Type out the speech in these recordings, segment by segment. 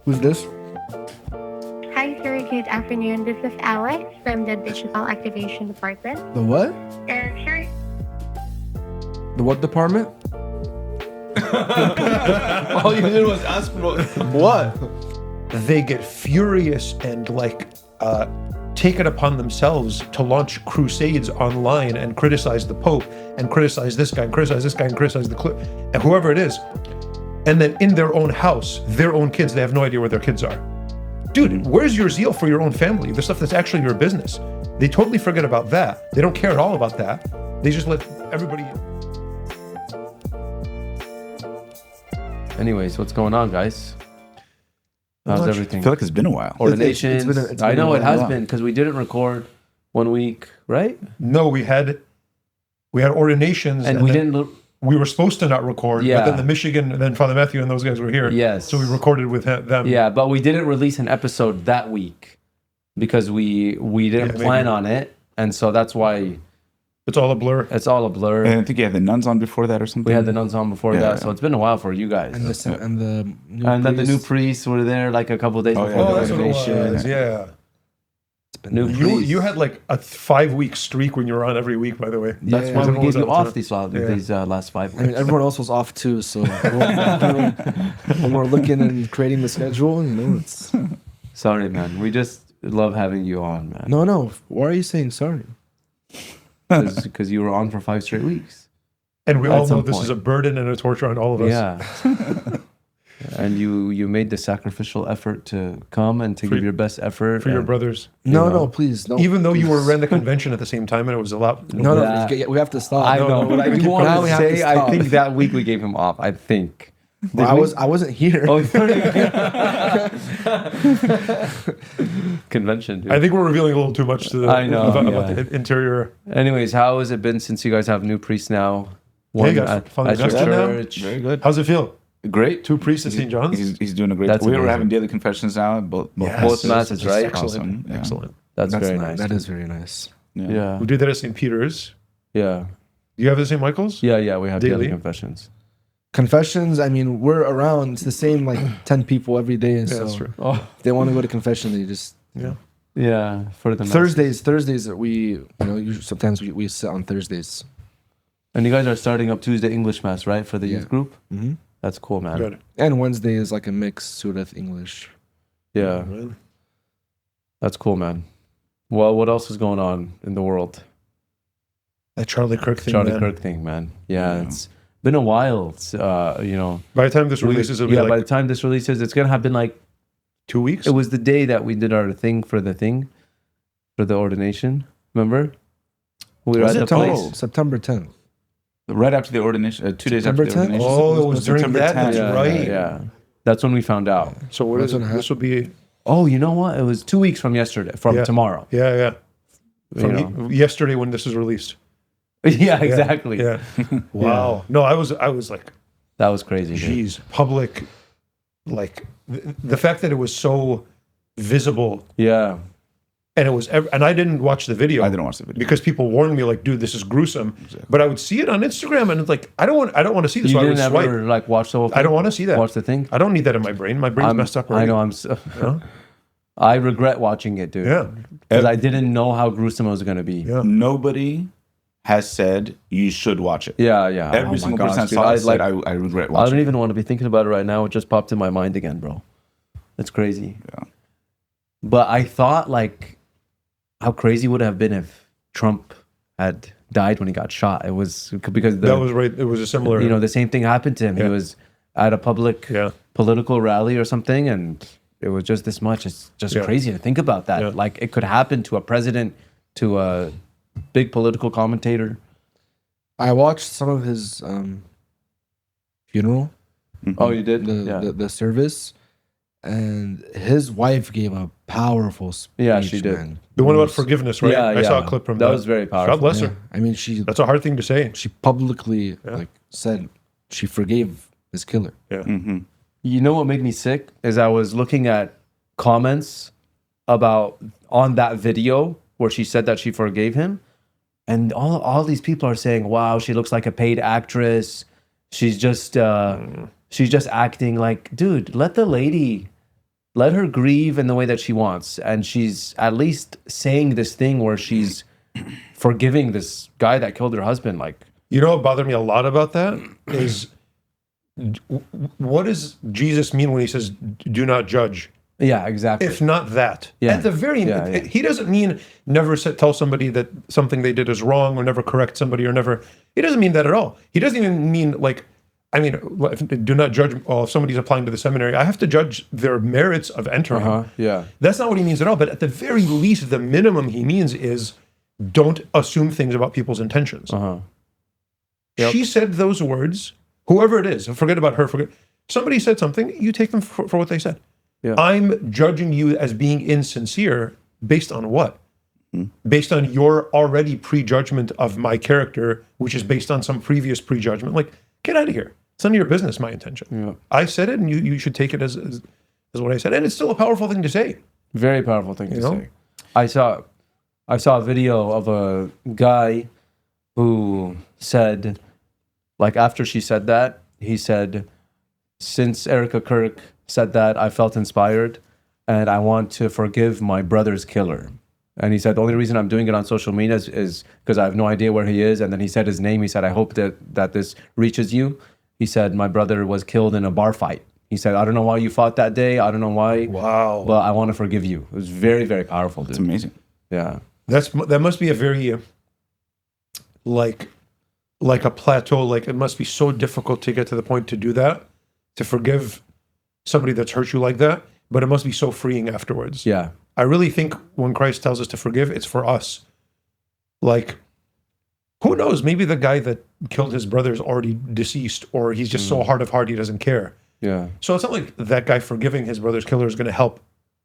Who's this? Hi, sir. Good afternoon. This is Alex from the Digital Activation Department. The what? And sir, The what department? All you did was ask for what? They get furious and take it upon themselves to launch crusades online and criticize the Pope and criticize this guy and criticize this guy and criticize and whoever it is. And then in their own house, their own kids, they have no idea where their kids are. Dude, where's your zeal for your own family? The stuff that's actually your business. They totally forget about that. They don't care at all about that. They just let everybody... Anyways, what's going on, guys? How's everything? I feel like it's been a while. Ordinations. It's been I know a it has while. been because we didn't record 1 week, right? No, we had ordinations And we then didn't. we were supposed to not record, but Yeah. then the Michigan and then Father Matthew and those guys were here. Yes. So we recorded with them. Yeah, but we didn't release an episode that week because we didn't Yeah, plan maybe. on it, and so that's why It's all a blur. it's all a blur. And I think you had the nuns on before that or something. We had the nuns on before Yeah, that, yeah. so it's been a while for you guys. And the new And then the new priest. priests were there like a couple days Oh, before yeah. the Oh, that's what it ordination. was. Yeah. It's been New nice. priest. You had like a 5-week streak when you were on every week, by the way. That's Yeah, why we everyone was gave you out of off town. these last 5 I mean, weeks. everyone else was off too, so when we're looking and creating the schedule, it's Sorry, man. We just love having you on, man. no. Why are you saying sorry? Because you were on for 5 straight weeks. And we At all know some this point. is a burden and a torture on all of us. Yeah. And you made the sacrificial effort to come and to For- give your best effort. For your and- brothers. No, know. no, please, no. Even though you were please. around the convention at the same time and it was a lot. No, Yeah. we have to stop. I No, know, no, but I we do keep- want now to we have to say, I stop. think that week we gave him off. I think. I wasn't here. Oh, convention, dude. I think we're revealing a little too much to the, I know, about yeah. the interior. Anyways, how has it been since you guys have new priests now? you got Father at your Justin now? church. Very good. How's it feel? Great. 2 priests at St. John's? He's doing a great That's We were amazing. having daily confessions now. Both Both masses, It's right? Excellent. Awesome. Yeah. Excellent. That's That's very nice. nice. That is very nice. Yeah. We did that at St. Peter's. Yeah. You have the St. Michael's? Yeah. We have daily Daily? confessions. Confessions, I mean, we're around. It's the same, like 10 people every day. Yeah, So that's true. Oh, if they want to go to confession, they just yeah. For the Thursdays that usually, sometimes we sit on Thursdays. And you guys are starting up Tuesday English Mass, right? For the Yeah. youth group? Mm-hmm. That's cool, man. Good. And Wednesday is like a mix, Surat English. Yeah. Man. That's cool, man. Well, what else is going on in the world? That Charlie Kirk thing, Charlie man. Kirk thing, man. Yeah, Yeah. it's been a while. It's, By the time this releases, it'll be by the like time this releases, it's gonna have been like 2 weeks. it was the day that we did our thing for the ordination. Remember? We were Was at it? the place. Oh. September 10th. Right after the ordination, 2 days September after the 10th? ordination. Oh, it was during September that. 10th. That's right. Yeah. That's when we found out. So what That's is it? what happened. This will be, Oh, you know what? It was 2 weeks from yesterday, from Yeah. tomorrow. yeah. You From know? yesterday when this was released. Yeah, exactly. Yeah. Wow. No, I was like, That was crazy. dude. geez, public, like the fact that it was so visible Yeah. and it was, and I didn't watch the video. I didn't watch the video. because people warned me, like, dude, this is gruesome. Exactly. But I would see it on Instagram, and it's like, I don't want to see this. You So I would didn't swipe. ever like watch the whole thing? I don't want to see that. Watch the thing? I don't need that in my brain. My brain's messed up I already. know. I'm so, You know? I regret watching it, dude. Yeah. Because I didn't know how gruesome it was going to be. Yeah. Nobody has said you should watch it. Yeah. Every Oh my single gosh, person I dude. saw it like, said I regret I watching don't it. even want to be thinking about it right now. It just popped in my mind again, bro. It's crazy. Yeah. But I thought, like, how crazy would it have been if Trump had died when he got shot? It was because That was right. It was a similar. the same thing happened to him. Yeah. He was at a public Yeah. political rally or something, and it was just this much. It's just Yeah. crazy to think about that. Yeah. Like, it could happen to a president, to a big political commentator. I watched some of his funeral, Oh, you did? the service, and his wife gave a powerful speech. Yeah, she did. Man. The one It about was- forgiveness, right? Yeah, I saw a clip from that. that. Was very powerful. God bless Yeah. her. I mean, she That's a hard thing to say. publicly Yeah. said she forgave his killer. Mm-hmm. You know what made me sick is I was looking at comments about on that video where she said that she forgave him, and all these people are saying, "Wow, she looks like a paid actress. She's just acting like, dude. Let the lady let her grieve in the way that she wants. And she's at least saying this thing where she's forgiving this guy that killed her husband. Like, You know what bothered me a lot about that is what does Jesus mean when he says, do not judge? yeah, exactly. If not that. Yeah. At the very Yeah, yeah. he doesn't mean never tell somebody that something they did is wrong, or never correct somebody, or never. He doesn't mean that at all. He doesn't even mean like, I mean, do not judge. Oh, if somebody's applying to the seminary, I have to judge their merits of entering. Yeah. That's not what he means at all. But at the very least, the minimum he means is don't assume things about people's intentions. Yep. She said those words. Whoever it is, forget about her. Forget somebody said something. You take them for what they said. Yeah. I'm judging you as being insincere based on what? Based on your already prejudgment of my character, which is based on some previous prejudgment. Like, get out of here. It's none of your business, my intention. Yeah. I said it, and you should take it as what I said. And it's still a powerful thing to say. Very powerful thing to know? say. I saw a video of a guy who said, like, after she said that, he said, since Erica Kirk said that, I felt inspired and I want to forgive my brother's killer. And he said, the only reason I'm doing it on social media is because I have no idea where he is. And then he said his name. He said, I hope that this reaches you. He said, my brother was killed in a bar fight. He said, I don't know why you fought that day. I don't know why. Wow. But I want to forgive you. It was very, very powerful, dude. It's amazing. Yeah. That must be a very like a plateau. Like, it must be so difficult to get to the point to do that, to forgive somebody that's hurt you like that. But it must be so freeing afterwards. Yeah. I really think when Christ tells us to forgive, it's for us. Like, who knows? Maybe the guy that killed his brother is already deceased, or he's just so hard of heart he doesn't care. Yeah. So it's not like that guy forgiving his brother's killer is going to help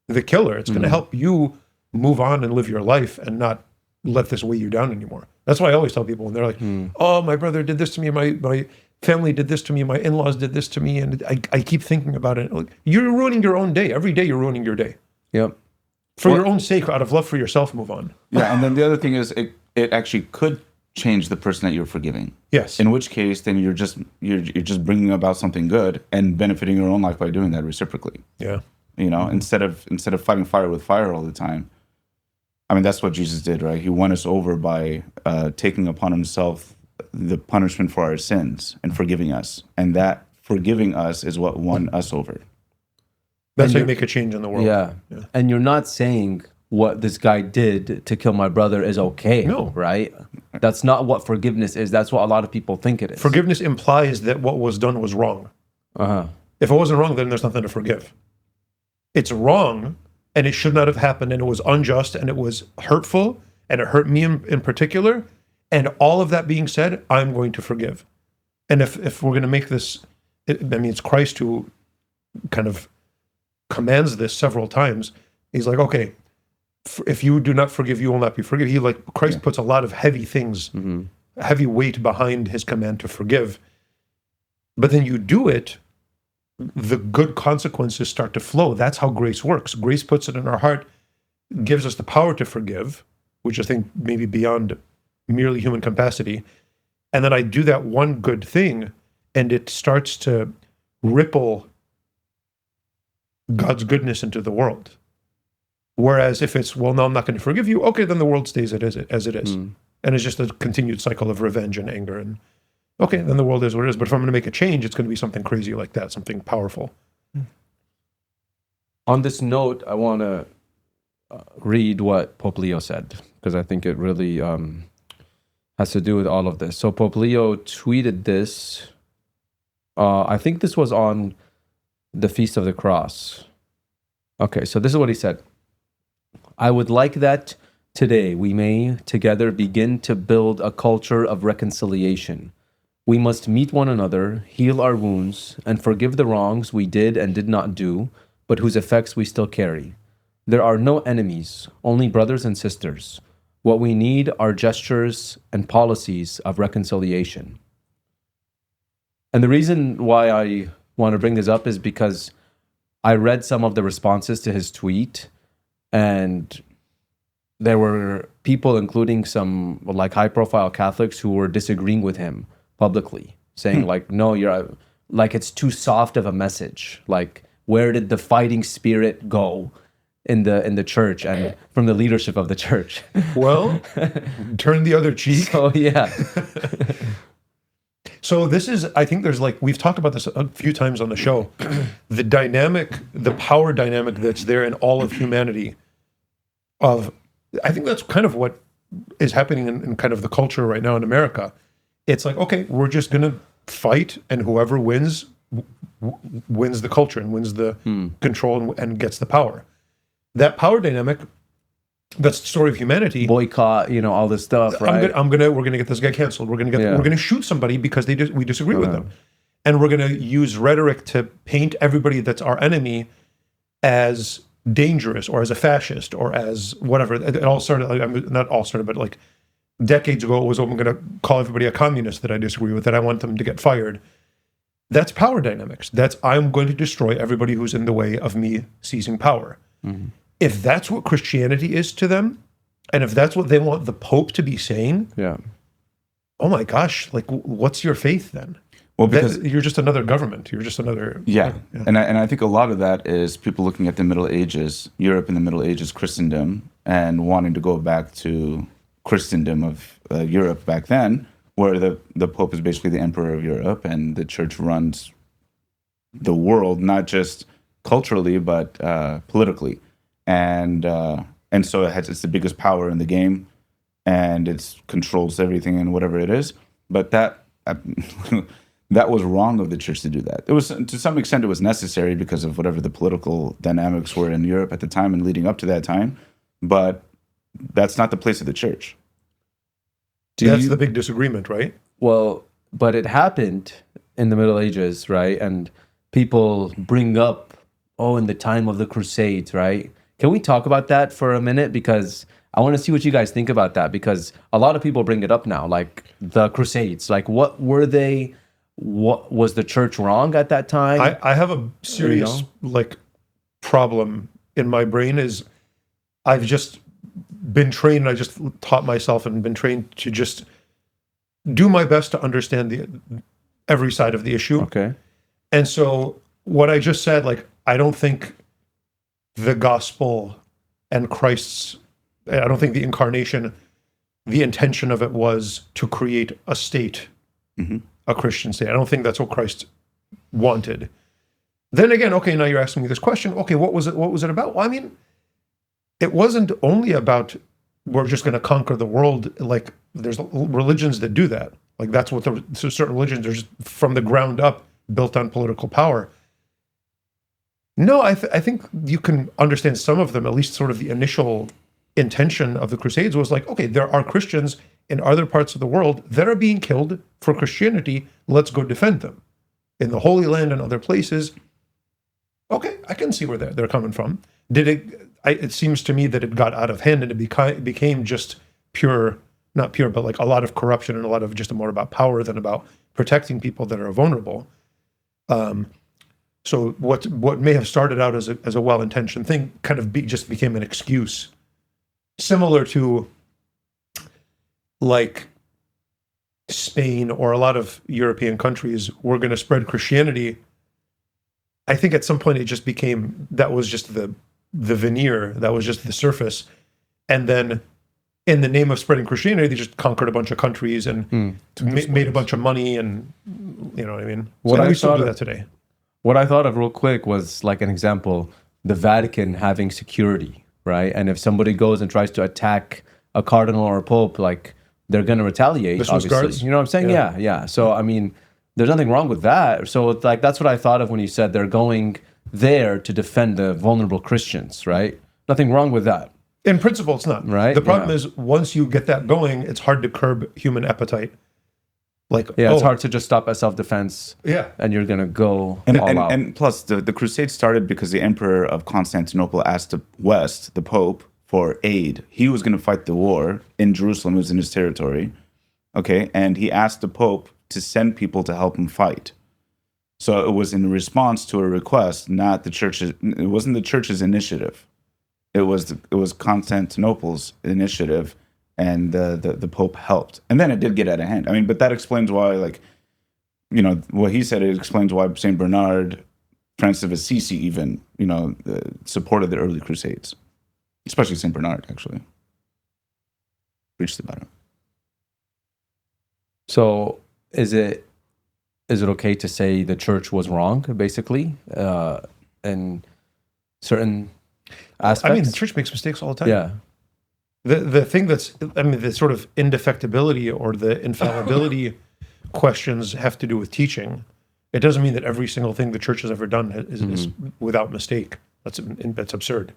the killer. It's going to help you move on and live your life and not let this weigh you down anymore. That's why I always tell people when they're like, oh, my brother did this to me, my family did this to me, my in-laws did this to me, and I keep thinking about it. Like, you're ruining your own day. Every day you're ruining your day. Yep. For your own sake, out of love for yourself, move on. Yeah, and then the other thing is it actually could change the person that you're forgiving. Yes. In which case, then you're just bringing about something good and benefiting your own life by doing that reciprocally. Yeah. You know, instead of fighting fire with fire all the time. I mean, that's what Jesus did, right? He won us over by taking upon himself the punishment for our sins and forgiving us, and that forgiving us is what won us over. That's And how you you're- make a change in the world. Yeah. And you're not saying what this guy did to kill my brother is okay. No. Right? That's not what forgiveness is. That's what a lot of people think it is. Forgiveness implies that what was done was wrong. If it wasn't wrong, then there's nothing to forgive. It's wrong, and it should not have happened, and it was unjust, and it was hurtful, and it hurt me in particular. And all of that being said, I'm going to forgive. And if we're going to make this, it's Christ who kind of commands this several times. He's like, okay, if you do not forgive, you will not be forgiven. Christ puts a lot of heavy things, heavy weight behind his command to forgive. But then you do it, the good consequences start to flow. That's how grace works. Grace puts it in our heart, gives us the power to forgive, which I think maybe beyond merely human capacity. And then I do that one good thing, and it starts to ripple God's goodness into the world. Whereas if it's, well, no, I'm not going to forgive you, okay, then the world stays as it is. And it's just a continued cycle of revenge and anger. And okay, then the world is what it is. But if I'm going to make a change, it's going to be something crazy like that, something powerful. On this note, I want to read what Pope Leo said, because I think it really has to do with all of this. So Pope Leo tweeted this. I think this was on the Feast of the Cross. Okay, so this is what he said. I would like that today we may together begin to build a culture of reconciliation. We must meet one another, heal our wounds, and forgive the wrongs we did and did not do, but whose effects we still carry. There are no enemies, only brothers and sisters. What we need are gestures and policies of reconciliation. And the reason why I want to bring this up is because I read some of the responses to his tweet, and there were people, including some like high-profile Catholics, who were disagreeing with him publicly, saying like, no, you're like, it's too soft of a message. Like, where did the fighting spirit go in the church and from the leadership of the church? Well, turn the other cheek. Oh yeah. So this is, I think there's like, we've talked about this a few times on the show, the power dynamic that's there in all of humanity I think that's kind of what is happening in kind of the culture right now in America. It's like, okay, we're just going to fight, and whoever wins wins the culture and wins the control and gets the power. That power dynamic, that's the story of humanity. Boycott, all this stuff, right? We're gonna get this guy canceled. We're gonna shoot somebody because we disagree with them, and we're gonna use rhetoric to paint everybody that's our enemy as dangerous or as a fascist or as whatever. It all started, not all started, but like decades ago, it was, I'm gonna call everybody a communist that I disagree with, that I want them to get fired. That's power dynamics. I'm going to destroy everybody who's in the way of me seizing power. Mm-hmm. If that's what Christianity is to them, and if that's what they want the Pope to be saying, oh my gosh, like what's your faith then? Well, because you're just another government. You're just another... Yeah. And I think a lot of that is people looking at the Middle Ages, Europe in the Middle Ages, Christendom, and wanting to go back to Christendom of Europe back then, where the Pope is basically the emperor of Europe, and the church runs the world, not just culturally, but politically. And so it's the biggest power in the game, and it controls everything and whatever it is. But that... that was wrong of the church to do that. It was, to some extent, it was necessary because of whatever the political dynamics were in Europe at the time and leading up to that time. But that's not the place of the church. That's the big disagreement, right? Well, but it happened in the Middle Ages, right? And people bring up, in the time of the Crusades, right? Can we talk about that for a minute? Because I want to see what you guys think about that, because a lot of people bring it up now, like the Crusades. Like, what were they? What was the church wrong at that time? I have a serious problem in my brain. Is I've just been trained. I just taught myself and been trained to just do my best to understand every side of the issue. Okay. And so what I just said, like, I don't think the gospel and I don't think the incarnation, the intention of it was to create a state. Mm-hmm. A Christian state. I don't think that's what Christ wanted. Then again, okay, now you're asking me this question. Okay, what was it about? Well, I mean, it wasn't only about we're just going to conquer the world. Like, there's religions that do that. Like, that's what certain religions are, just from the ground up built on political power. No, I think you can understand some of them, at least sort of the initial intention of the Crusades was like, okay, there are Christians in other parts of the world that are being killed for Christianity. Let's go defend them in the Holy Land and other places. Okay, I can see where they're coming from. It seems to me that it got out of hand and it became just not pure, but like a lot of corruption and a lot of just more about power than about protecting people that are vulnerable. So what may have started out as a well-intentioned thing kind of just became an excuse, similar to like Spain or a lot of European countries were going to spread Christianity. I think at some point it just became, that was just the veneer, that was just the surface. And then in the name of spreading Christianity, they just conquered a bunch of countries and made a bunch of money, and you know what I mean? So we still do that today. What I thought of real quick was like an example, the Vatican having security, right? And if somebody goes and tries to attack a cardinal or a pope, like, they're going to retaliate, obviously. Guards? You know what I'm saying? Yeah. So, I mean, there's nothing wrong with that. So, it's like, that's what I thought of when you said they're going there to defend the vulnerable Christians, right? Nothing wrong with that. In principle, it's not. Right? The problem is, once you get that going, it's hard to curb human appetite. Like, it's hard to just stop at self-defense. Yeah. And you're going to go all out. And plus, the Crusades started because the Emperor of Constantinople asked the West, the Pope, for aid. He was going to fight the war in Jerusalem. It was in his territory. Okay. And he asked the Pope to send people to help him fight. So it was in response to a request, not the church's. It wasn't the church's initiative. It was Constantinople's initiative, and the Pope helped. And then it did get out of hand. I mean, but that explains why, like, you know, what he said, it explains why St. Bernard Francis of Assisi even, supported the early Crusades, especially Saint Bernard actually preached about it. So is it okay to say the church was wrong, basically, in certain aspects? I mean, the church makes mistakes all the time. Yeah. The thing the sort of indefectibility or the infallibility questions have to do with teaching. It doesn't mean that every single thing the church has ever done is without mistake. That's absurd,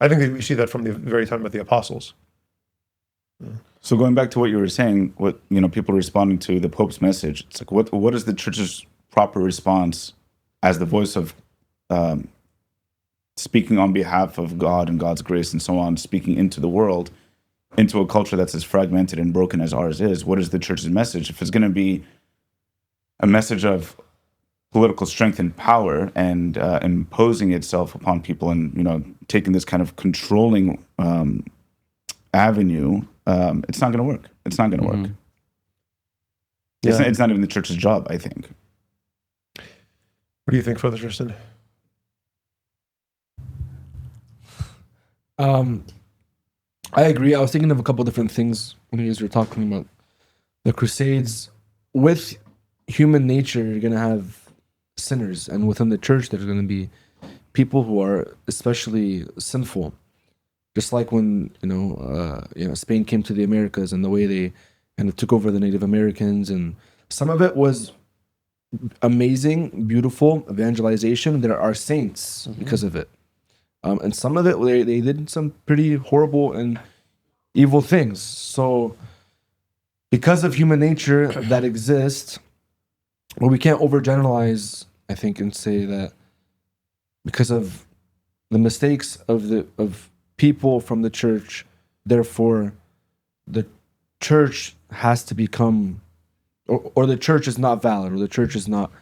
I think that we see that from the very time of the apostles. So going back to what you were saying, what people responding to the Pope's message, it's like what is the church's proper response as the voice of speaking on behalf of God and God's grace and so on, speaking into the world, into a culture that's as fragmented and broken as ours is? What is the church's message? If it's going to be a message of political strength and power and imposing itself upon people and taking this kind of controlling avenue, it's not going to work. It's not going to work. Yeah. It's not even the church's job, I think. What do you think, Father Tristan? I agree. I was thinking of a couple different things when you guys were talking about the Crusades. With human nature, you're going to have sinners, and within the church, there's going to be people who are especially sinful. Just like when Spain came to the Americas and the way they kind of took over the Native Americans, and some of it was amazing, beautiful evangelization. There are saints because of it. And some of it, they did some pretty horrible and evil things. So because of human nature that exists, we can't overgeneralize, I think, and say that because of the mistakes of people from the church, therefore the church has to become, or the church is not valid, or the church is not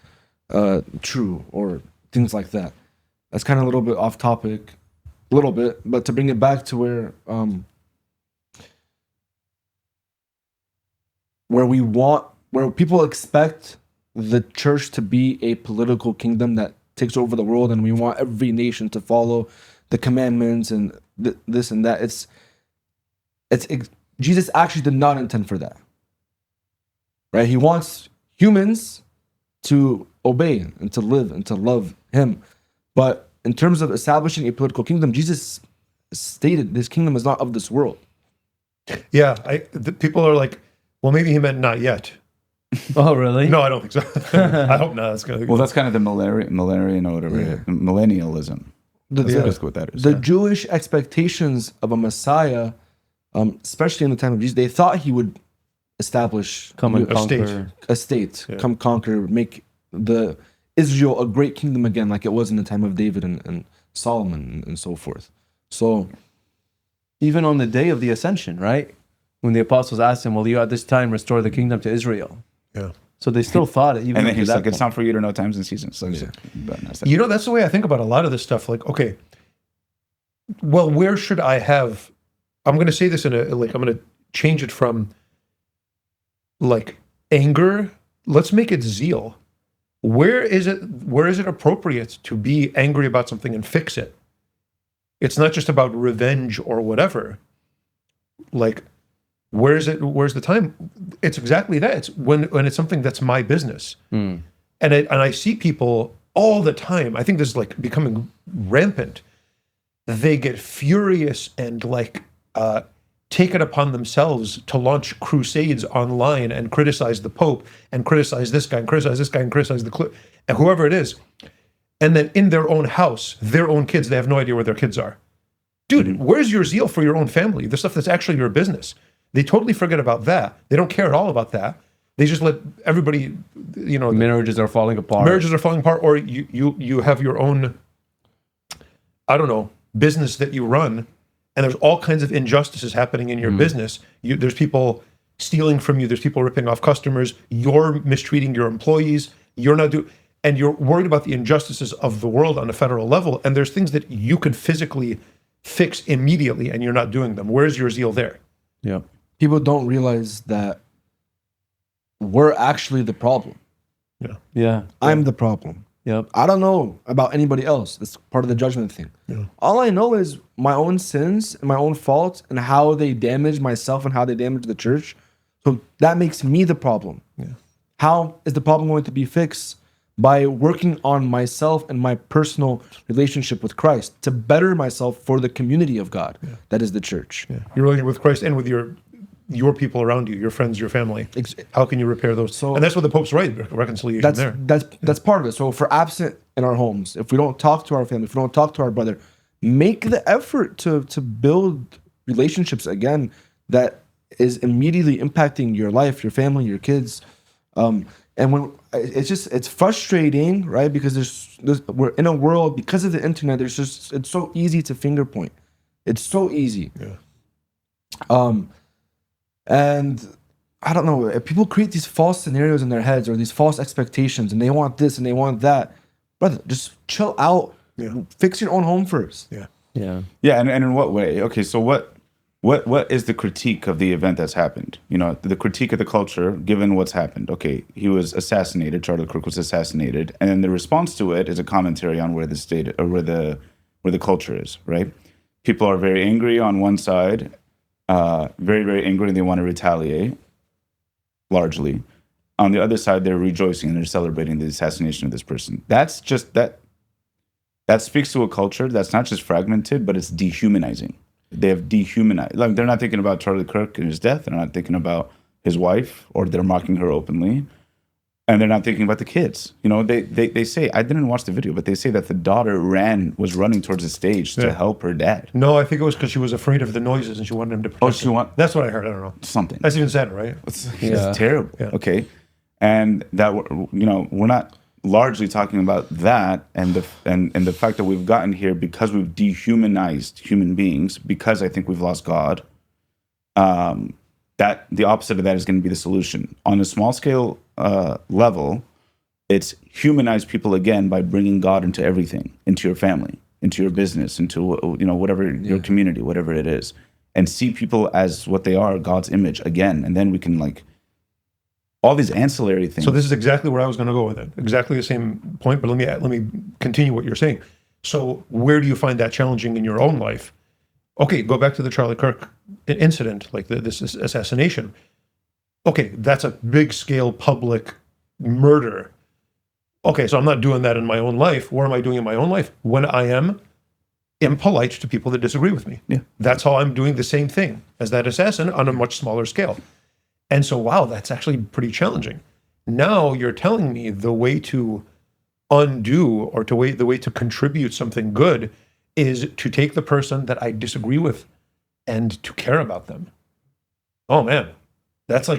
true, or things like that. That's kind of a little bit off topic, but to bring it back to where people expect the church to be a political kingdom that takes over the world, and we want every nation to follow the commandments and this and that. Jesus actually did not intend for that, right? He wants humans to obey and to live and to love him. But in terms of establishing a political kingdom, Jesus stated this kingdom is not of this world. Yeah, people are like, well, maybe he meant not yet. Oh, really? No, I don't think so. I hope not. That's kind of the millennial or whatever, millennialism. That's basically what that is. The Jewish expectations of a Messiah, especially in the time of Jesus, they thought he would establish a state, come conquer, make Israel a great kingdom again, like it was in the time of David and Solomon and so forth. So even on the day of the ascension, right? When the apostles asked him, will you at this time restore the kingdom to Israel? Yeah. So they still thought it. Even and then he's like, point. it's not for you to know times and seasons. So that's the way I think about a lot of this stuff. Like, okay, well, where should I have, I'm going to say this I'm going to change it from like anger. Let's make it zeal. Where is it appropriate to be angry about something and fix it? It's not just about revenge or whatever. Like, where's the time? It's exactly that. It's when it's something that's my business. And I see people all the time. I think this is like becoming rampant. They get furious and like take it upon themselves to launch crusades online and criticize the Pope and criticize this guy and criticize this guy and criticize and whoever it is. And then in their own house, their own kids, they have no idea where their kids are. Dude, where's your zeal for your own family? The stuff that's actually your business. They totally forget about that. They don't care at all about that. They just let everybody, marriages are falling apart. Marriages are falling apart, or you have your own, I don't know, business that you run, and there's all kinds of injustices happening in your business. There's people stealing from you. There's people ripping off customers. You're mistreating your employees. And you're worried about the injustices of the world on a federal level. And there's things that you could physically fix immediately, and you're not doing them. Where's your zeal there? Yeah. People don't realize that we're actually the problem. Yeah. I'm the problem. Yep. I don't know about anybody else. That's part of the judgment thing. Yeah. All I know is my own sins and my own faults and how they damage myself and how they damage the church. So that makes me the problem. Yeah. How is the problem going to be fixed? By working on myself and my personal relationship with Christ to better myself for the community of God. That is the church. Yeah. Your relationship with Christ and with your people around you, your friends, your family. How can you repair those? So- and that's what the Pope's right, reconciliation there. That's part of it. So if we're absent in our homes, if we don't talk to our family, if we don't talk to our brother, make the effort to build relationships again that is immediately impacting your life, your family, your kids. And when it's frustrating, right? Because we're in a world, because of the internet, it's so easy to finger point. It's so easy. Yeah. And I don't know, if people create these false scenarios in their heads or these false expectations and they want this and they want that, brother, just chill out. Yeah. Fix your own home first. Yeah. Yeah. Yeah, and in what way? Okay, so what is the critique of the event that's happened? You know, the critique of the culture, given what's happened. Okay, he was assassinated. Charlie Kirk was assassinated, and then the response to it is a commentary on where the state or where the culture is. Right? People are very angry on one side, very very angry, and they want to retaliate. Largely, on the other side, they're rejoicing and they're celebrating the assassination of this person. That's just that. That speaks to a culture that's not just fragmented, but it's dehumanizing. They have dehumanized. Like, they're not thinking about Charlie Kirk and his death. They're not thinking about his wife, or they're mocking her openly. And they're not thinking about the kids. You know, they say, I didn't watch the video, but they say that the daughter was running towards the stage to help her dad. No, I think it was because she was afraid of the noises and she wanted him to protect him. That's what I heard. I don't know. Something. That's even sadder, right? It's terrible. Yeah. Okay. And that, you know, we're not largely talking about that and the fact that we've gotten here because we've dehumanized human beings, because I think we've lost God. That the opposite of that is going to be the solution. On a small scale level, it's humanize people again by bringing God into everything, into your family, into your business, into, you know, whatever your community, whatever it is, and see people as what they are, God's image again, and then we can like all these ancillary things. So this is exactly where I was going to go with it. Exactly the same point, but let me continue what you're saying. So where do you find that challenging in your own life? Okay, go back to the Charlie Kirk incident, like this assassination. Okay, that's a big scale public murder. Okay, so I'm not doing that in my own life. What am I doing in my own life? When I am impolite to people that disagree with me. Yeah. That's how I'm doing the same thing as that assassin on a much smaller scale. And so, wow, that's actually pretty challenging. Now you're telling me the way to undo or the way to contribute something good is to take the person that I disagree with and to care about them. Oh man, that's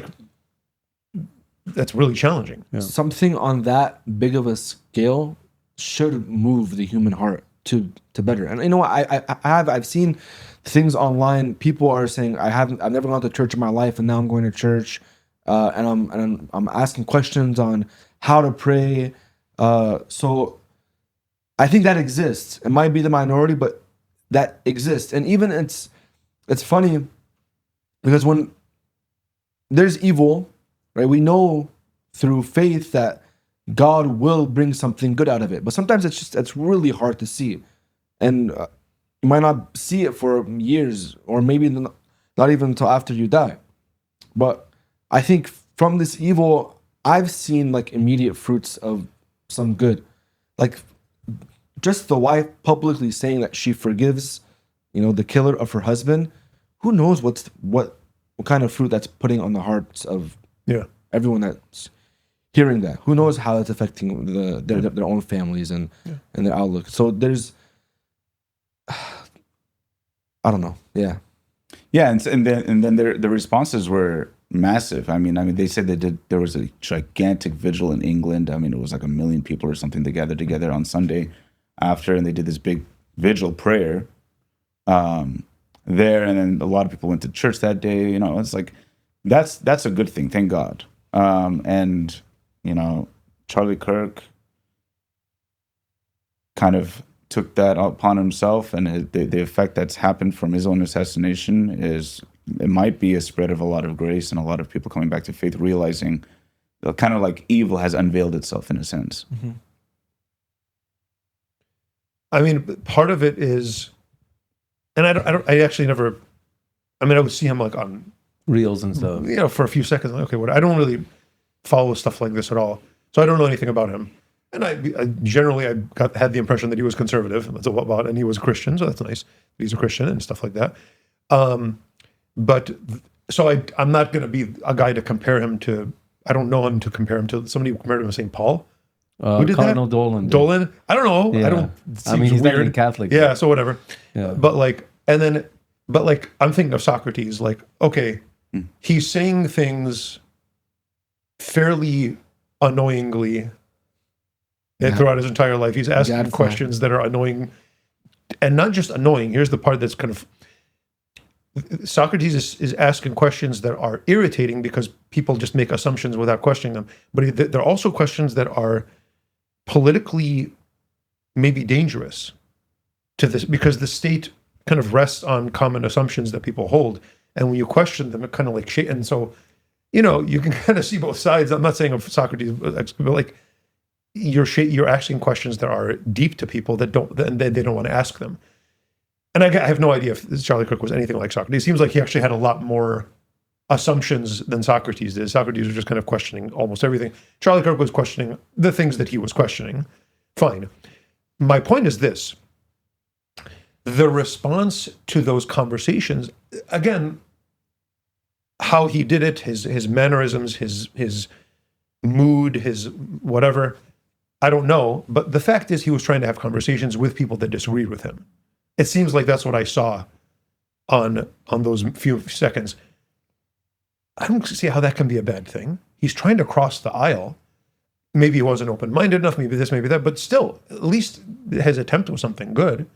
really challenging. Yeah. Something on that big of a scale should move the human heart to better. And you know what? I've seen things online. People are saying I've never gone to church in my life, and now I'm going to church, and I'm asking questions on how to pray. So I think that exists. It might be the minority, but that exists. And even it's funny because when there's evil, right? We know through faith that God will bring something good out of it. But sometimes it's really hard to see. And you might not see it for years, or maybe not even until after you die. But I think from this evil, I've seen like immediate fruits of some good. Like just the wife publicly saying that she forgives, you know, the killer of her husband. Who knows what kind of fruit that's putting on the hearts of everyone that's hearing that. Who knows how that's affecting their own families and their outlook. So there's, I don't know. Yeah. Yeah, and then the responses were massive. I mean, they said there was a gigantic vigil in England. I mean, it was like 1 million people or something that gathered together on Sunday after, and they did this big vigil prayer there, and then a lot of people went to church that day. You know, it's like that's a good thing. Thank God. And you know, Charlie Kirk kind of took that upon himself, and the effect that's happened from his own assassination it might be a spread of a lot of grace and a lot of people coming back to faith, realizing kind of like evil has unveiled itself in a sense. I mean, part of it is, and I actually never, I mean, I would see him like on, Reels and stuff. you know, for a few seconds. Like, okay, what? I don't really follow stuff like this at all. So I don't know anything about him. And I generally, had the impression that he was conservative, and that's about, and he was a Christian, so that's nice. He's a Christian and stuff like that. So I'm not going to be a guy to compare him to, I don't know him to compare him to somebody who compared him to St. Paul. Who did Cardinal that? Dolan. did. Dolan? I don't know. Yeah. I don't. I mean, he's not even Catholic. Yeah, so whatever. Yeah. But like, I'm thinking of Socrates. Like, okay, he's saying things fairly annoyingly throughout his entire life. He's asking Gadfly. questions that are annoying, and not just annoying. Here's the part that's kind of, Socrates is asking questions that are irritating because people just make assumptions without questioning them. But they're also questions that are politically maybe dangerous to this, because the state kind of rests on common assumptions that people hold. And when you question them, it kind of like shake. And so, you know, you can kind of see both sides. I'm not saying of Socrates, but like you're asking questions that are deep to people that they don't want to ask them. And I have no idea if Charlie Kirk was anything like Socrates. It seems like he actually had a lot more assumptions than Socrates did. Socrates was just kind of questioning almost everything. Charlie Kirk was questioning the things that he was questioning. Fine. My point is this. The response to those conversations, again, how he did it, his mannerisms, his mood, his whatever, I don't know. But the fact is he was trying to have conversations with people that disagreed with him. It seems like that's what I saw on those few seconds. I don't see how that can be a bad thing. He's trying to cross the aisle. Maybe he wasn't open-minded enough, maybe this, maybe that, but still, at least his attempt was something good.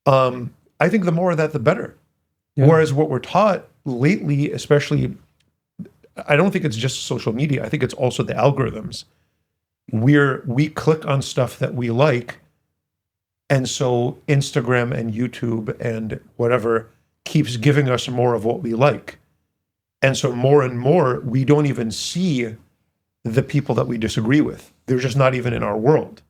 I think the more of that, the better. Yeah. Whereas what we're taught lately, especially, I don't think it's just social media. I think it's also the algorithms. We click on stuff that we like, and so Instagram and YouTube and whatever keeps giving us more of what we like. And so more and more, we don't even see the people that we disagree with. They're just not even in our world.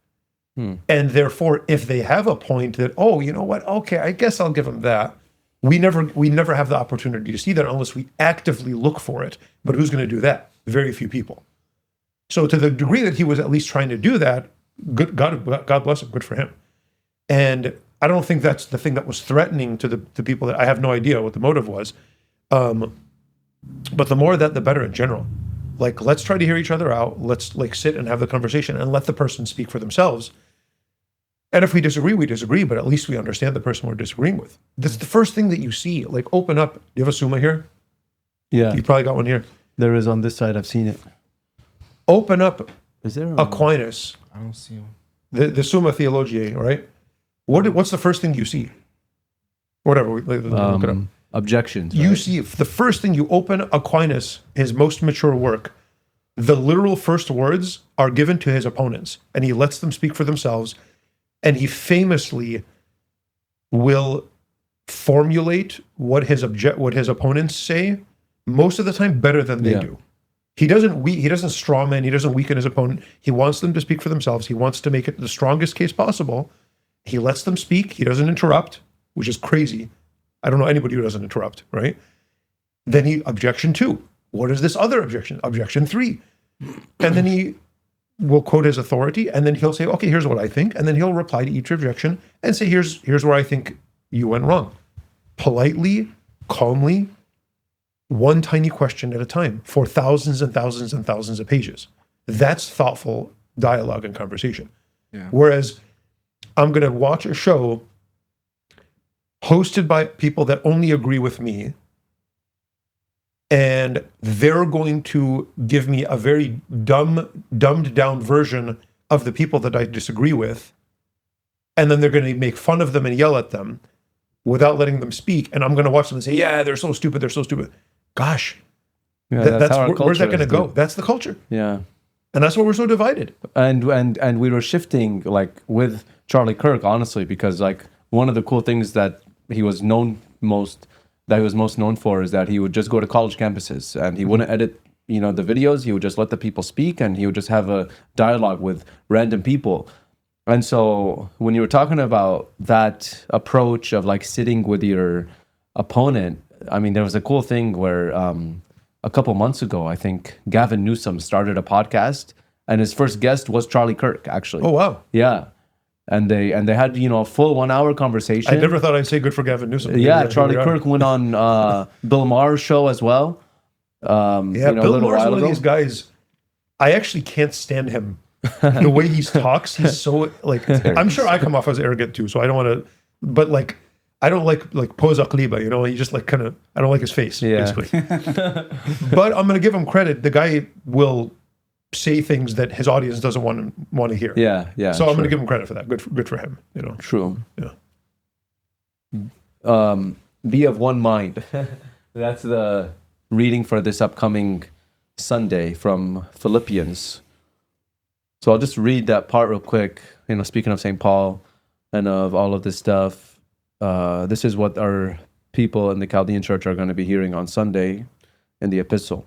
And therefore, if they have a point that, oh, you know what? Okay, I guess I'll give them that. We never have the opportunity to see that unless we actively look for it. But who's going to do that? Very few people. So to the degree that he was at least trying to do that, good, God bless him, good for him. And I don't think that's the thing that was threatening to the people that I have no idea what the motive was. But the more of that, the better in general. Like, let's try to hear each other out. Let's like sit and have the conversation and let the person speak for themselves. And if we disagree, we disagree, but at least we understand the person we're disagreeing with. That's the first thing that you see. Like, open up. Do you have a Summa here? Yeah. You probably got one here. There is on this side. I've seen it. Open up. Is there Aquinas. I don't see one. The Summa Theologiae, right? What's the first thing you see? Whatever. Look it up. Objections. Right? You see, the first thing you open Aquinas, his most mature work, the literal first words are given to his opponents, and he lets them speak for themselves. And he famously will formulate what his opponents say most of the time better than they do. He doesn't strawman, he doesn't weaken his opponent. He wants them to speak for themselves. He wants to make it the strongest case possible. He lets them speak. He doesn't interrupt, which is crazy. I don't know anybody who doesn't interrupt, right? Then objection 2. What is this other objection? Objection 3. And then he will quote his authority, and then he'll say, okay, here's what I think. And then he'll reply to each objection and say, here's where I think you went wrong. Politely, calmly, one tiny question at a time for thousands and thousands and thousands of pages. That's thoughtful dialogue and conversation. Yeah. Whereas I'm going to watch a show hosted by people that only agree with me, and they're going to give me a very dumbed down version of the people that I disagree with, and then they're going to make fun of them and yell at them without letting them speak, and I'm going to watch them and say, yeah, they're so stupid, Gosh, yeah, where's that going to go? That's the culture. Yeah. And that's why we're so divided. And we were shifting, like, with Charlie Kirk, honestly, because, like, one of the cool things that he was most known for is that he would just go to college campuses and he wouldn't edit the videos. He would just let the people speak, and he would just have a dialogue with random people. And so when you were talking about that approach of like sitting with your opponent, I mean, there was a cool thing where a couple months ago, I think Gavin Newsom started a podcast, and his first guest was Charlie Kirk, actually. Oh, wow. Yeah. And they had, a full 1 hour conversation. I never thought I'd say good for Gavin Newsom. Yeah, Charlie Kirk went on Bill Maher's show as well. Yeah, Bill Maher's one of these guys. I actually can't stand him. The way he talks, he's so like. I'm sure I come off as arrogant too, so I don't want to. But like, I don't like Poza Kliba. He just like kind of. I don't like his face, basically. But I'm gonna give him credit. The guy will say things that his audience doesn't want to hear. Yeah. So I'm gonna give him credit for that. Good for him. True. Yeah. Be of one mind. That's the reading for this upcoming Sunday from Philippians. So I'll just read that part real quick. Speaking of St. Paul and of all of this stuff, this is what our people in the Chaldean church are going to be hearing on Sunday in the epistle.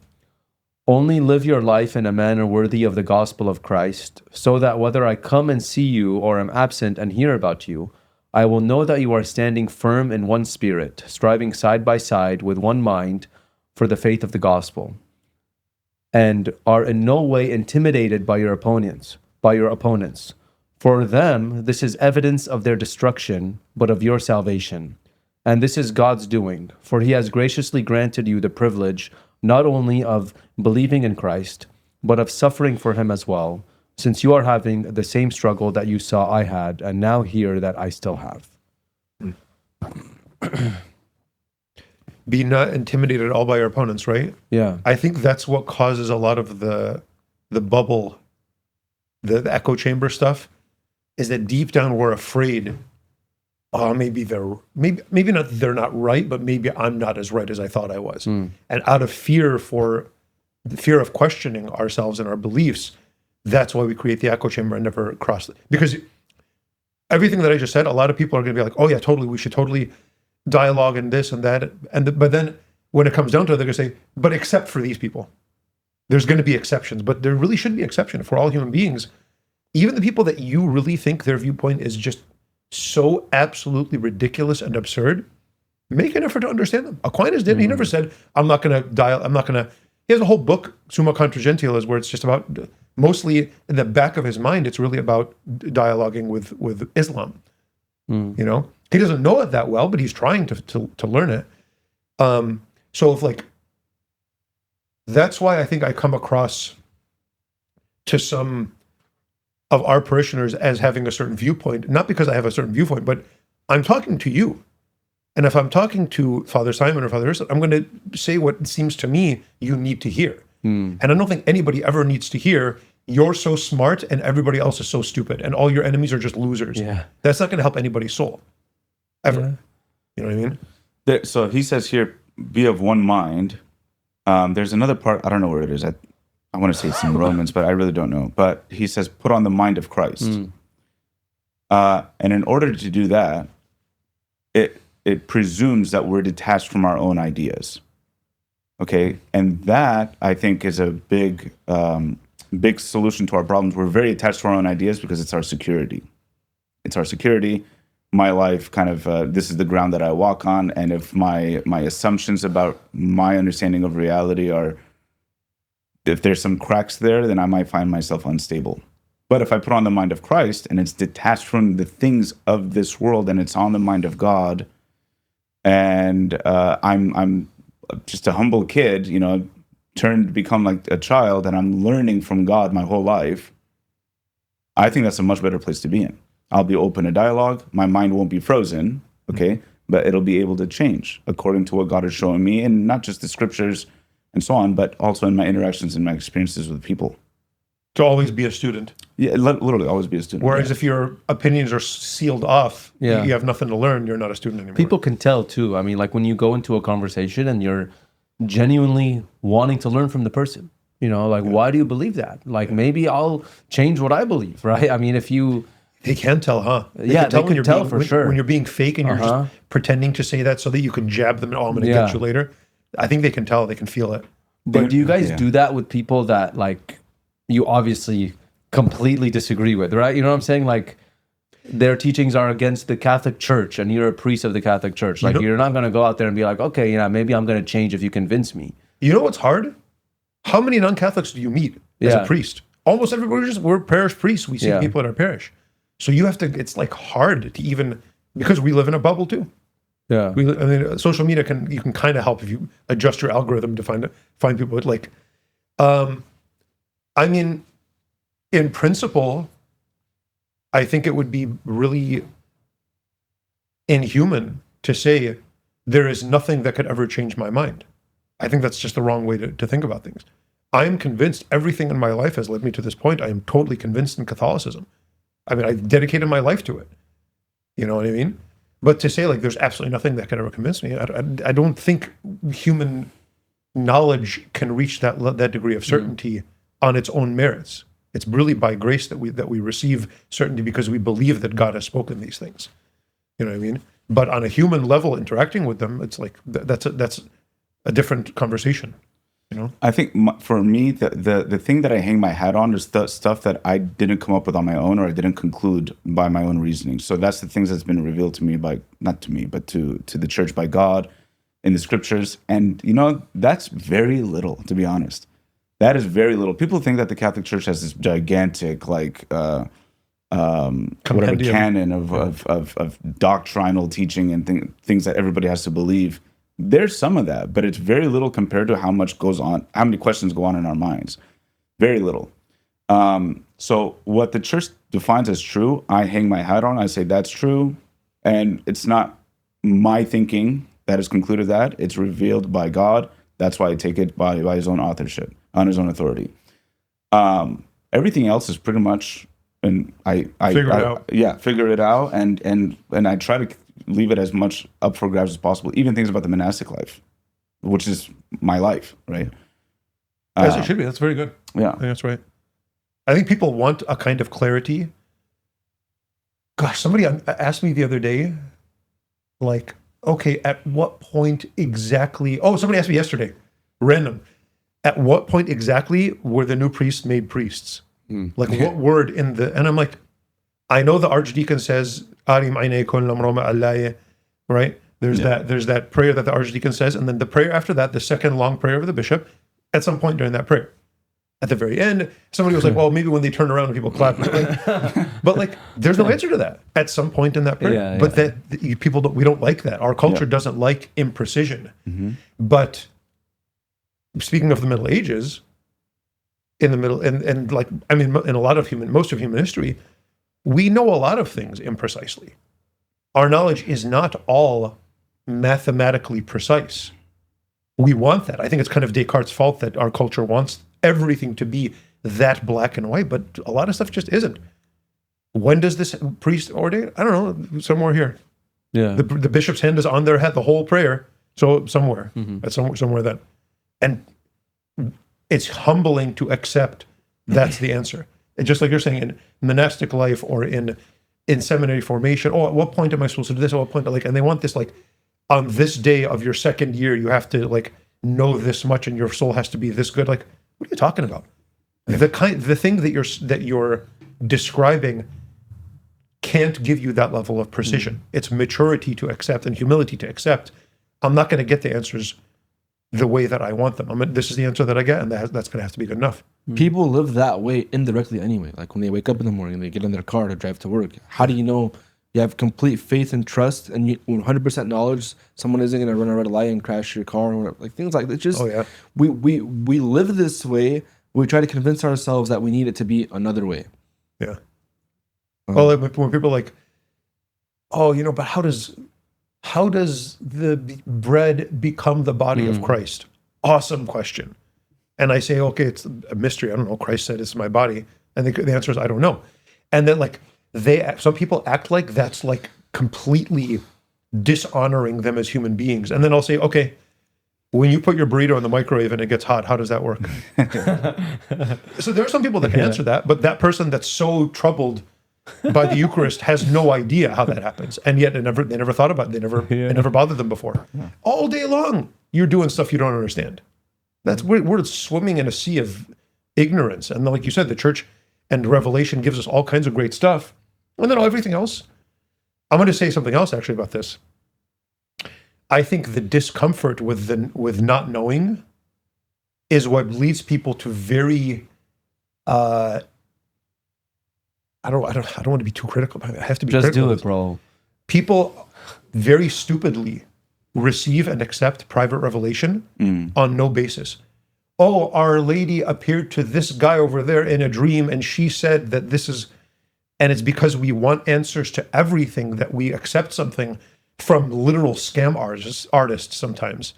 Only live your life in a manner worthy of the gospel of Christ, so that whether I come and see you or am absent and hear about you, I will know that you are standing firm in one spirit, striving side by side with one mind for the faith of the gospel, and are in no way intimidated by your opponents. For them, this is evidence of their destruction, but of your salvation. And this is God's doing, for he has graciously granted you the privilege not only of believing in Christ, but of suffering for him as well, since you are having the same struggle that you saw I had, and now hear that I still have. Be not intimidated at all by your opponents, right? Yeah. I think that's what causes a lot of the bubble, the echo chamber stuff, is that deep down we're afraid, maybe they're not right, but maybe I'm not as right as I thought I was. And out of fear of questioning ourselves and our beliefs, that's why we create the echo chamber and never cross it. Because everything that I just said, a lot of people are going to be like, oh yeah, totally, we should totally dialogue and this and that. But then when it comes down to it, they're going to say, but except for these people. There's going to be exceptions, but there really shouldn't be exception. If we're all human beings, even the people that you really think their viewpoint is just so absolutely ridiculous and absurd, make an effort to understand them. Aquinas did. He never said, he has a whole book, Summa Contra Gentiles, where it's just about, mostly in the back of his mind, it's really about dialoguing with Islam. He doesn't know it that well, but he's trying to learn it. So if that's why I think I come across to some of our parishioners as having a certain viewpoint, not because I have a certain viewpoint, but I'm talking to you. And if I'm talking to Father Simon or Father Ursula, I'm going to say what seems to me you need to hear. And I don't think anybody ever needs to hear, you're so smart and everybody else is so stupid and all your enemies are just losers. Yeah. That's not going to help anybody's soul. Ever. Yeah. You know what I mean? So he says here, be of one mind. There's another part, I don't know where it is. I want to say it's in Romans, but I really don't know. But he says, put on the mind of Christ. And in order to do that, it presumes that we're detached from our own ideas. Okay? And that, I think, is a big solution to our problems. We're very attached to our own ideas because it's our security. It's our security. My life kind of, this is the ground that I walk on. And if my assumptions about my understanding of reality are, if there's some cracks there, then I might find myself unstable. But if I put on the mind of Christ and it's detached from the things of this world and it's on the mind of God, and I'm just a humble kid, turned to become like a child, and I'm learning from God my whole life, I think that's a much better place to be in. I'll be open to dialogue. My mind won't be frozen, okay? But it'll be able to change according to what God is showing me, and not just the scriptures and so on, but also in my interactions and my experiences with people. To always be a student. Yeah, literally always be a student. Whereas if your opinions are sealed off, you have nothing to learn, you're not a student anymore. People can tell too. I mean, like when you go into a conversation and you're genuinely wanting to learn from the person, why do you believe that? Like maybe I'll change what I believe, right? I mean, if you... They can tell, huh? They can tell for sure. When you're being fake and you're just pretending to say that so that you can jab them, I'm going to get you later. I think they can tell, they can feel it. But do you guys Yeah. do that with people that like you obviously completely disagree with, right? You know what I'm saying? Like their teachings are against the Catholic Church and you're a priest of the Catholic Church. Like you're not going to go out there and be like, okay, maybe I'm going to change if you convince me. You know what's hard? How many non-Catholics do you meet as Yeah. a priest? Almost everybody, we're parish priests. We see Yeah. people in our parish. So you have to, it's like hard to even, because we live in a bubble too. Yeah. I mean, social media you can kind of help if you adjust your algorithm to find people with like, I mean, in principle, I think it would be really inhuman to say there is nothing that could ever change my mind. I think that's just the wrong way to think about things. I am convinced everything in my life has led me to this point. I am totally convinced in Catholicism. I mean, I've dedicated my life to it. You know what I mean? But to say like there's absolutely nothing that could ever convince me, I don't think human knowledge can reach that degree of certainty on its own merits. It's really by grace that we receive certainty because we believe that God has spoken these things. You know what I mean? But on a human level, interacting with them, it's like that's a different conversation. You know? I think for me, the thing that I hang my hat on is the stuff that I didn't come up with on my own or I didn't conclude by my own reasoning. So that's the things that's been revealed to me not to me, but to the church by God in the scriptures. And, that's very little, to be honest. That is very little. People think that the Catholic Church has this gigantic, whatever canon of doctrinal teaching and things that everybody has to believe. There's some of that, but it's very little compared to how much goes on, how many questions go on in our minds. Very little. So what the church defines as true, I hang my hat on. I say that's true. And it's not my thinking that has concluded that. It's revealed by God. That's why I take it by his own authorship, on his own authority. Everything else is pretty much, and I figure it out. Yeah, figure it out, and I try to leave it as much up for grabs as possible. Even things about the monastic life, which is my life, right? As it should be. That's very good. Yeah, I think that's right. I think people want a kind of clarity. Gosh, somebody asked me the other day, like, okay, at what point exactly? Oh, somebody asked me yesterday, random. At what point exactly were the new priests made priests? Like what word in the? And I'm like, I know the archdeacon says, "Arim aynay kun lamroma allaye," right? There's that prayer that the archdeacon says, and then the prayer after that, the second long prayer of the bishop, at some point during that prayer. At the very end, somebody was like, well, maybe when they turn around and people clap. But like, there's no answer to that at some point in that prayer. But we don't like that. Our culture doesn't like imprecision. But speaking of the Middle Ages, in the middle, and like, I mean, in a lot of most of human history, we know a lot of things imprecisely. Our knowledge is not all mathematically precise. We want that. I think it's kind of Descartes' fault that our culture wants everything to be that black and white, but a lot of stuff just isn't. When does this priest ordain? I don't know, somewhere here. Yeah. The bishop's hand is on their head, the whole prayer. So somewhere, somewhere that. And it's humbling to accept that's the answer. And just like you're saying, in monastic life or in seminary formation, at what point am I supposed to do this? At what point, and they want this, like, on this day of your second year, you have to, like, know this much and your soul has to be this good. Like, what are you talking about? The thing that you're describing can't give you that level of precision. It's maturity to accept and humility to accept. I'm not going to get the answers the way that I want them. This is the answer that I get, and that's going to have to be good enough. People live that way indirectly anyway. Like when they wake up in the morning, they get in their car to drive to work. How do you know you have complete faith and trust and 100% knowledge someone isn't going to run a red light and crash your car or whatever? Like things like that. Just we live this way. We try to convince ourselves that we need it to be another way. Yeah. Well, when people are like, oh, but how does the bread become the body of Christ? Awesome question. And I say, okay, it's a mystery. I don't know. Christ said it's my body. And the answer is, I don't know. And then like some people act like that's like completely dishonoring them as human beings. And then I'll say, okay, when you put your burrito in the microwave and it gets hot, how does that work? So there are some people that can answer that, but that person that's so troubled by the Eucharist has no idea how that happens. And yet they never thought about it. It never bothered them before. All day long, you're doing stuff you don't understand. We're swimming in a sea of ignorance. And like you said, the church and Revelation gives us all kinds of great stuff. And then everything else. I'm going to say something else actually about this. I think the discomfort with not knowing is what leads people to very I don't want to be too critical. I have to be Just critical. do it, bro. People very stupidly receive and accept private revelation on no basis. Oh, Our Lady appeared to this guy over there in a dream, and she said that this is, and it's because we want answers to everything that we accept something from literal scam artists sometimes,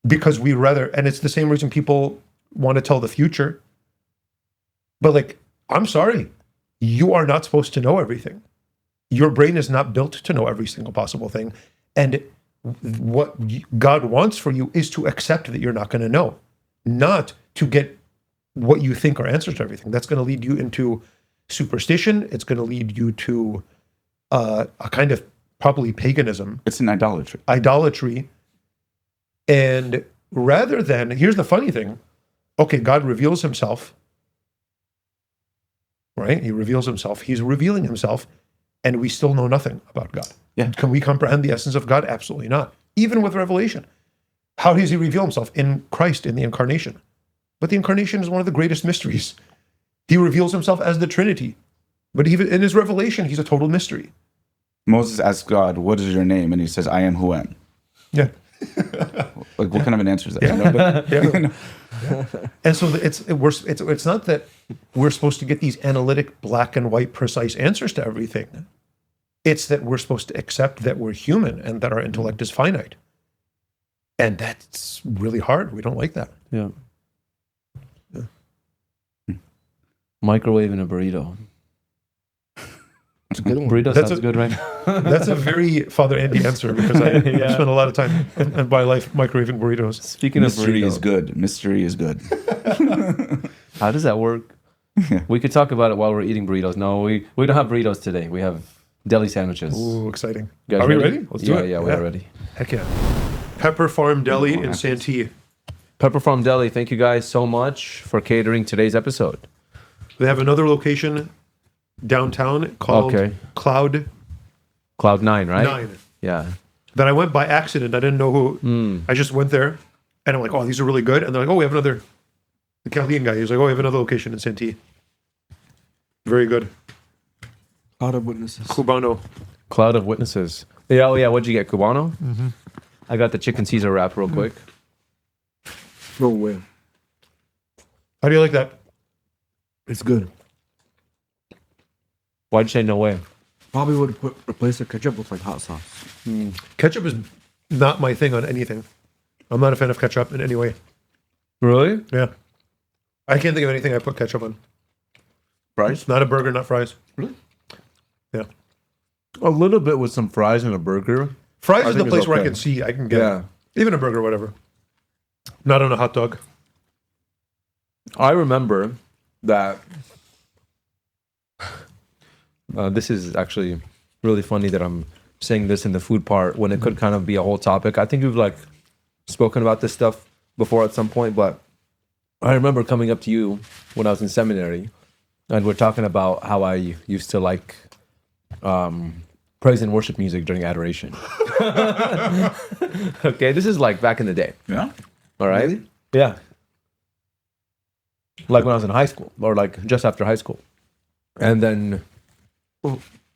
because we rather, and it's the same reason people want to tell the future. But like, I'm sorry, you are not supposed to know everything. Your brain is not built to know every single possible thing. And what God wants for you is to accept that you're not going to know, not to get what you think are answers to everything. That's going to lead you into superstition. It's going to lead you to a kind of probably paganism. It's an idolatry. Idolatry. And rather than, here's the funny thing. Okay, God reveals himself, right? He reveals himself. He's revealing himself, and we still know nothing about God. Yeah. Can we comprehend the essence of God? Absolutely not. Even with revelation. How does he reveal himself? In Christ, in the incarnation. But the incarnation is one of the greatest mysteries. He reveals himself as the Trinity. But even in his revelation, he's a total mystery. Moses asks God, "What is your name?" And he says, "I am who am." Yeah. Like, what kind of an answer is that? Yeah. You know, but, Yeah. And so it's not that we're supposed to get these analytic, black and white, precise answers to everything. It's that we're supposed to accept that we're human and that our intellect is finite. And that's really hard. We don't like that. Yeah. Microwave and a burrito. It's a good one. Burrito That's sounds good, right? That's a very Father Andy answer, because I spent a lot of time in my life microwaving burritos. Speaking mystery of is burrito, good. Mystery is good. how does that work? We could talk about it while we're eating burritos. No, we don't have burritos today. We have deli sandwiches. Ooh, exciting. You guys Are we ready? Let's do yeah, it. Yeah, we are ready. Heck yeah. Pepper Farm Deli in Santee. Pepper Farm Deli, thank you guys so much for catering today's episode. They have another location downtown called Cloud Cloud9, right? 9. Yeah. That I went by accident. I didn't know who. I just went there, and I'm like, oh, these are really good. And they're like, oh, we have another. The Chaldean guy, he's like, oh, we have another location in Santee. Very good. Cloud of witnesses. Cubano. Cloud of Witnesses. Yeah, oh yeah, what'd you get, Cubano? Mm-hmm. I got the chicken Caesar wrap real quick. No way. How do you like that? It's good. Why'd you say no way? Probably would replace the ketchup with like hot sauce. Ketchup is not my thing on anything. I'm not a fan of ketchup in any way. Really? Yeah. I can't think of anything I put ketchup on. Fries? Not a burger, not fries. Really? Yeah. A little bit with some fries and a burger. Fries I is the think place it's where I okay. can see. I can get Yeah. even a burger, whatever. Not on a hot dog. I remember that. This is actually really funny that I'm saying this in the food part when it could kind of be a whole topic. I think we've like spoken about this stuff before at some point, but I remember coming up to you when I was in seminary, and we're talking about how I used to like praise and worship music during adoration. Okay, this is like back in the day. Yeah. All right. Really? Yeah. Like when I was in high school, or like just after high school. And then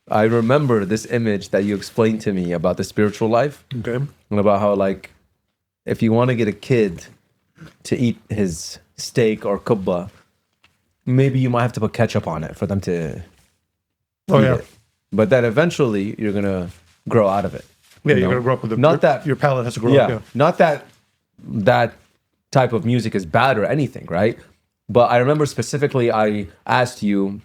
I remember this image that you explained to me about the spiritual life, Okay. and about how like if you want to get a kid to eat his steak or kubba, maybe you might have to put ketchup on it for them to Oh eat yeah. it. But that eventually you're gonna grow out of it. Yeah, You you're know? gonna grow up with it. Not that- your palate has to grow Yeah. up. Yeah. Not that that type of music is bad or anything, right? But I remember specifically I asked you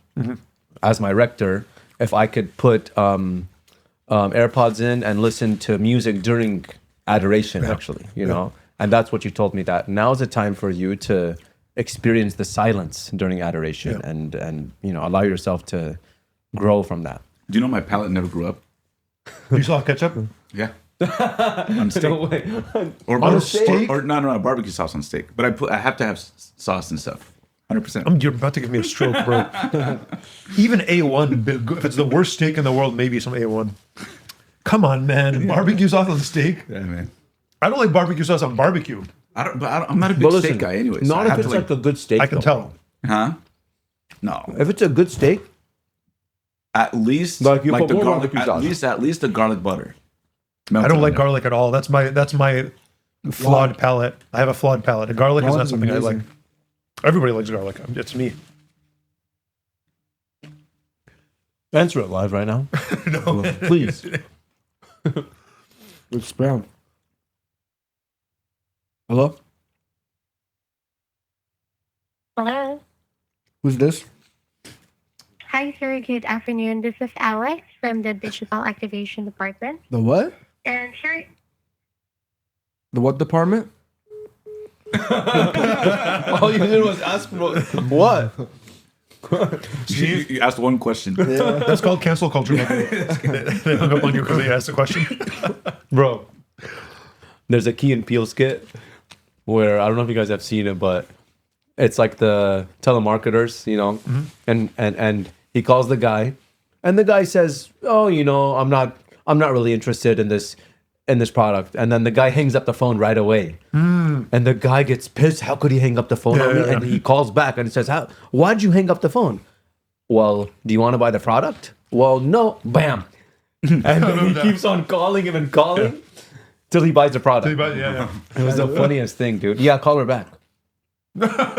as my rector if I could put AirPods in and listen to music during adoration, actually, you know? And that's what you told me, that now's the time for you to experience the silence during adoration and you know, allow yourself to grow from that. Do you know my palate never grew up? You saw ketchup? Yeah. on steak. No way. Or On a steak? steak? Or no, barbecue sauce on steak. But I have to have sauce and stuff. 100%. You're about to give me a stroke, bro. Even A1, if it's the worst steak in the world, maybe some A1. Come on, man. Barbecue sauce on steak? Yeah, man. I don't like barbecue sauce on barbecue. I'm not a big steak guy anyway. So Not I if have it's to like a good steak. I can though. tell. Huh? No. If it's a good steak, At least Like you put the more garlic. barbecue sauce. At least the garlic butter. I don't like garlic at all. That's my flawed palate. I have a flawed palate. And garlic is Garlic not is something I like. amazing. Everybody likes garlic. It's me. answer it live right now. No. Please. It's brown. Hello? Hello. Who's this? Hi, sir. Good afternoon. This is Alex from the Digital Activation Department. The what? And sir, The what department? All you did was ask for what? You asked one question. That's called cancel culture. They hung up on you because they asked a question. Bro. There's a Key and Peele skit where I don't know if you guys have seen it, but it's like the telemarketers, you know, and he calls the guy, and the guy says, "Oh, you know, I'm not really interested in this product," and then the guy hangs up the phone right away, and the guy gets pissed. How could he hang up the phone on me? Yeah. And he calls back and says, "Why'd you hang up the phone?" Well, do you want to buy the product? Well, no. Bam. And then he keeps on calling him and calling till he buys the product. Yeah. It was the funniest thing, dude. Yeah, call her back.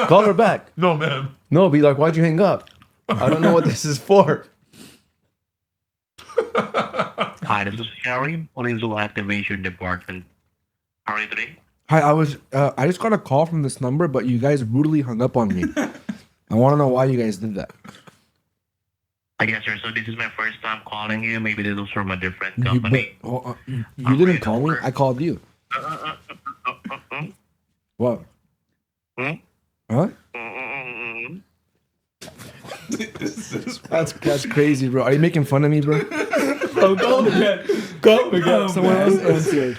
Call her back. No, man. No, be like, why'd you hang up? I don't know what this is for. Hi, this is Harry, Digital Activation Department. How are you today? Hi, I just got a call from this number, but you guys brutally hung up on me. I want to know why you guys did that. I guess, sir. So this is my first time calling you. Maybe this was from a different You, company. you didn't call me. I called you. What? Hmm? Huh? That's crazy, bro. Are you making fun of me, bro? Oh, come again. Come again. Someone else answered.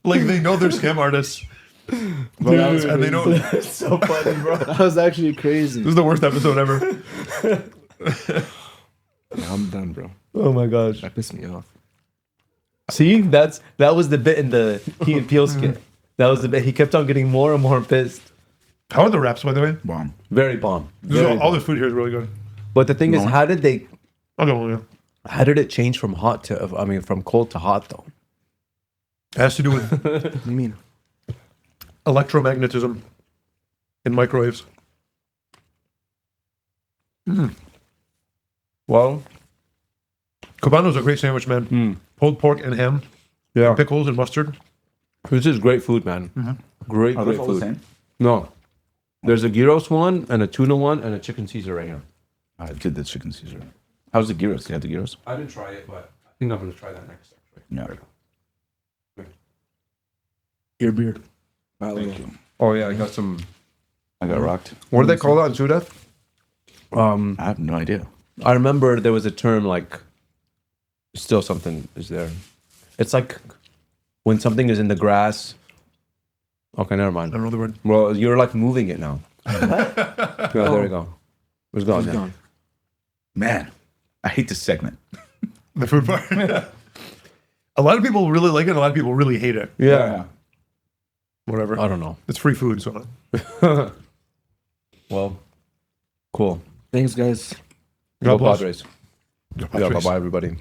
Like they know they're scam artists. Bro, that was And they know this It's so funny, bro. That was actually crazy. is the worst episode ever. Yeah, I'm done, bro. Oh my gosh. That pissed me off. See, that was the bit in the Key and Peele skit. That was the bit. He kept on getting more and more pissed. How are the wraps, by the way? Bomb. Very bomb. All the food here is really good. But the thing is, how did it change from from cold to hot though? It has to do with What do you mean? electromagnetism in microwaves. Well, Cabano's a great sandwich, man. Pulled pork and ham, yeah. pickles and mustard. This is great food, man. Great, Are great those all the food. same? No. There's a gyros one and a tuna one and a chicken Caesar right here. I did the chicken Caesar. How's the gyros? Do you have the gyros? I didn't try it, but I think I'm going to try that next. No. Your beard. Thank you. Oh, yeah. I got some. I got rocked. What do they call that in Sudan? I have no idea. I remember there was a term like. Still something is there. It's like when something is in the grass. Okay, never mind. I don't know the word. Well, you're like moving it now. Yeah, there we go. It's gone. It's now. gone. Man, I hate this segment. The food part. A lot of people really like it, and a lot of people really hate it. Yeah. Whatever. I don't know. It's free food, so. Well, cool. Thanks, guys. Go bless. Padres. Go Yeah, Padres. bye-bye, everybody.